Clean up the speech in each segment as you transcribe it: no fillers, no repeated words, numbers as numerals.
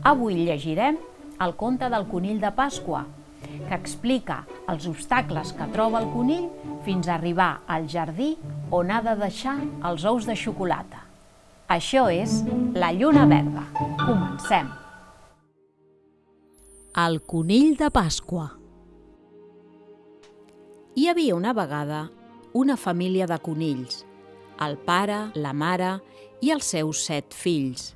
Avui llegirem el conte del conill de Pasqua, que explica els obstacles que troba el conill fins a arribar al jardí on ha de deixar els ous de xocolata. Això és La lluna verda. Comencem! El conill de Pasqua. Hi havia una vegada una família de conills, el pare, la mare i els seus 7 fills.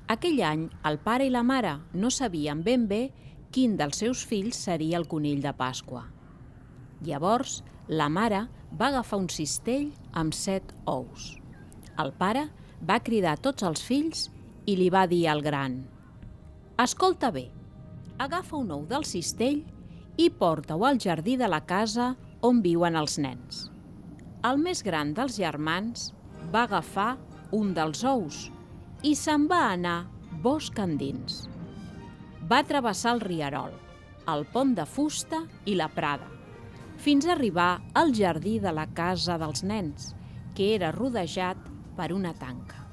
Aquell any, el pare i la mare no sabien ben bé quin dels seus fills seria el conill de Pasqua. Llavors, la mare va agafar un cistell amb 7 ous. El pare va cridar tots els fills i li va dir al gran: «Escolta bé, agafa un ou del cistell i porta-ho al jardí de la casa on viuen els nens». El més gran dels germans va agafar un dels ous i se'n va anar bosc endins. Va travessar el rierol, el pont de fusta i la prada, fins a arribar al jardí de la casa dels nens, que era rodejat per una tanca.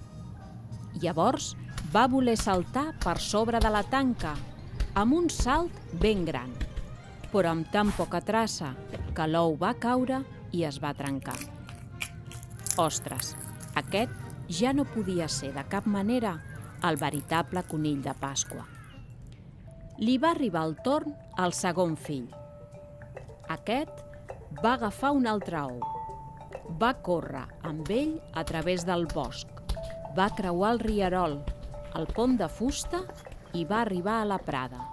Llavors va voler saltar per sobre de la tanca, amb un salt ben gran, però amb tan poca traça que l'ou va caure i es va trencar. Ostres, aquest ja no podia ser de cap manera el veritable conill de Pasqua. Li va arribar el torn al segon fill. Aquest va agafar un altre ou. Va córrer amb ell a través del bosc, va creuar el rierol, el pont de fusta i va arribar a la prada.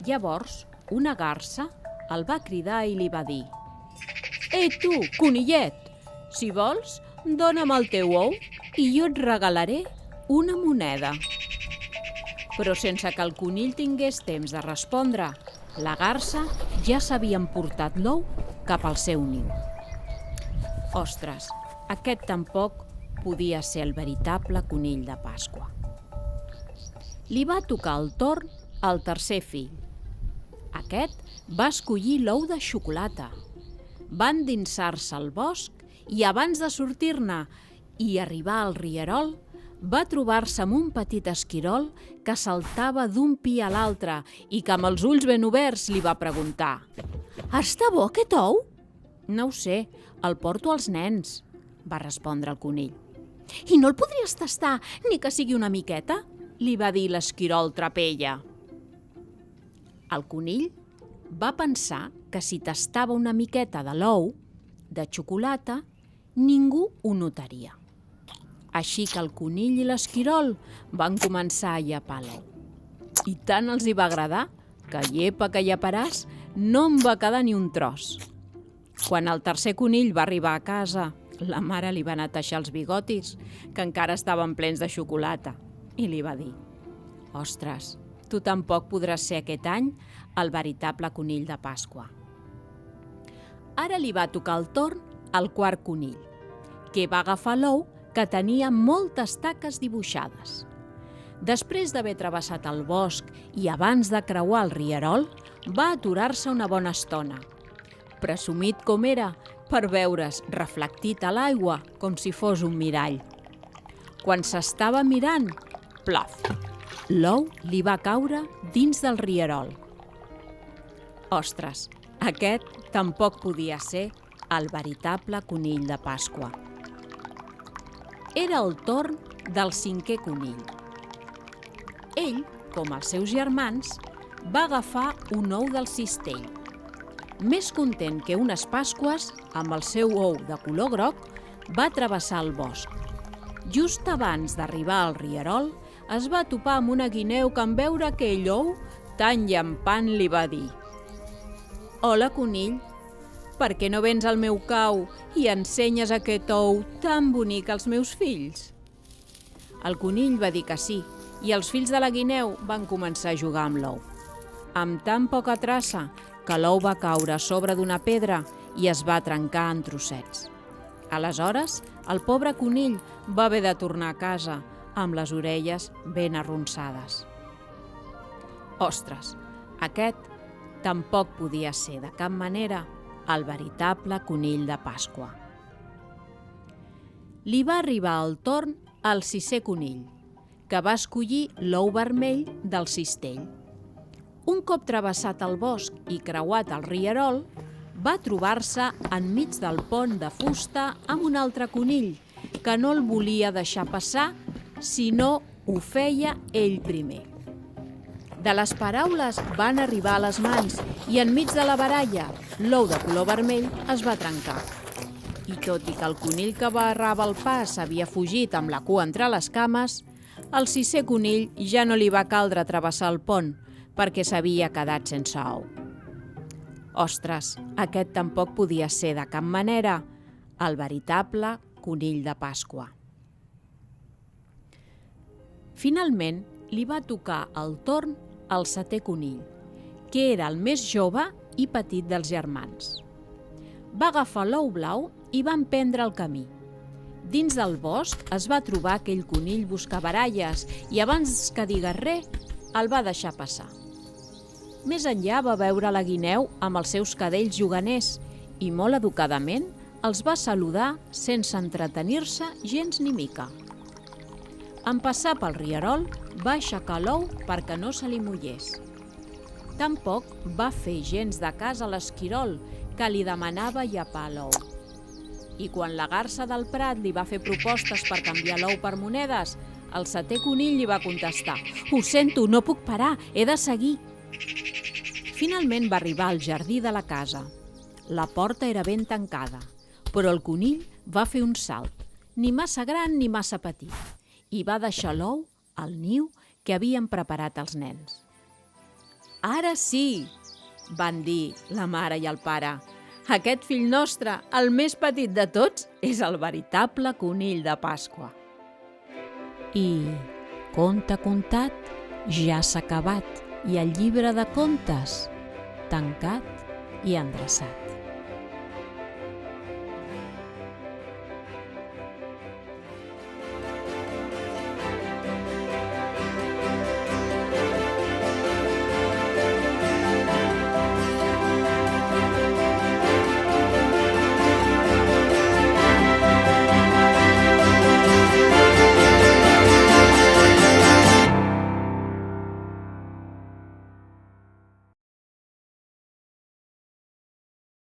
Llavors, una garsa el va cridar i li va dir: «Ei tu, conillet, si vols, dona'm el teu ou i jo et regalaré una moneda». Però sense que el conill tingués temps de respondre, la garsa ja s'havia emportat l'ou cap al seu niu. Ostres, aquest tampoc podia ser el veritable conill de Pasqua. Li va tocar el torn al tercer fill. Aquest va escollir l'ou de xocolata. Va endinsar-se al bosc i abans de sortir-ne i arribar al rierol, va trobar-se amb un petit esquirol que saltava d'un pi a l'altre i que amb els ulls ben oberts li va preguntar: «Està bo aquest ou?» «No ho sé, el porto als nens», va respondre el conill. «I no el podries tastar, ni que sigui una miqueta?», li va dir l'esquirol trapella. El conill va pensar que si tastava una miqueta de l'ou de xocolata, ningú ho notaria. Així que el conill i l'esquirol van començar a llepar l'ou. I tant els hi va agradar que llepa que lleparàs no en va quedar ni un tros. Quan el tercer conill va arribar a casa, la mare li va netejar els bigotis, que encara estaven plens de xocolata, i li va dir: «Ostres, tu tampoc podràs ser aquest any el veritable conill de Pasqua». Ara li va tocar el torn al quart conill, que va agafar l'ou que tenia moltes taques dibuixades. Després d'haver travessat el bosc i abans de creuar el rierol, va aturar-se una bona estona, presumit com era per veure's reflectit a l'aigua com si fos un mirall. Quan s'estava mirant, plof, l'ou li va caure dins del rierol. Ostres, aquest tampoc podia ser el veritable conill de Pasqua. Era el torn del cinquè conill. Ell, com els seus germans, va agafar un ou del cistell. Més content que unes Pasques, amb el seu ou de color groc, va travessar el bosc. Just abans d'arribar al rierol, es va topar amb una guineu que en veure aquell ou, tan llampant li va dir: «Hola, conill, per què no vens al meu cau i ensenyes aquest ou tan bonic als meus fills?» El conill va dir que sí, i els fills de la guineu van començar a jugar amb l'ou. Amb tan poca traça que l'ou va caure a sobre d'una pedra i es va trencar en trossets. Aleshores, el pobre conill va haver de tornar a casa amb les orelles ben arronsades. Ostres, aquest tampoc podia ser de cap manera el veritable conill de Pasqua. Li va arribar el torn al sisè conill, que va escollir l'ou vermell del cistell. Un cop travessat el bosc i creuat el rierol, va trobar-se enmig del pont de fusta amb un altre conill que no el volia deixar passar si no ho feia ell primer. De les paraules van arribar a les mans i enmig de la baralla l'ou de color vermell es va trencar. I tot i que el conill que barrava el pas havia fugit amb la cua entre les cames, al sisè conill ja no li va caldre travessar el pont perquè s'havia quedat sense ou. Ostres, aquest tampoc podia ser de cap manera el veritable conill de Pasqua. Finalment, li va tocar el torn al setè conill, que era el més jove i petit dels germans. Va agafar l'ou blau i va emprendre el camí. Dins del bosc es va trobar aquell conill buscabaralles i abans que digués res, el va deixar passar. Més enllà va veure la guineu amb els seus cadells juganers i molt educadament els va saludar sense entretenir-se gens ni mica. En passar pel rierol va aixecar l'ou perquè no se li mullés. Tampoc va fer gens de cas a l'esquirol que li demanava llepar l'ou. I quan la garsa del prat li va fer propostes per canviar l'ou per monedes, el setè conill li va contestar: «Ho sento, no puc parar, he de seguir». Finalment va arribar al jardí de la casa. La porta era ben tancada, però el conill va fer un salt, ni massa gran ni massa petit, i va deixar l'ou al niu que havien preparat els nens. «Ara sí!», van dir la mare i el pare. «Aquest fill nostre, el més petit de tots, és el veritable conill de Pasqua». I conte contat ja s'ha acabat i el llibre de contes tancat i endreçat.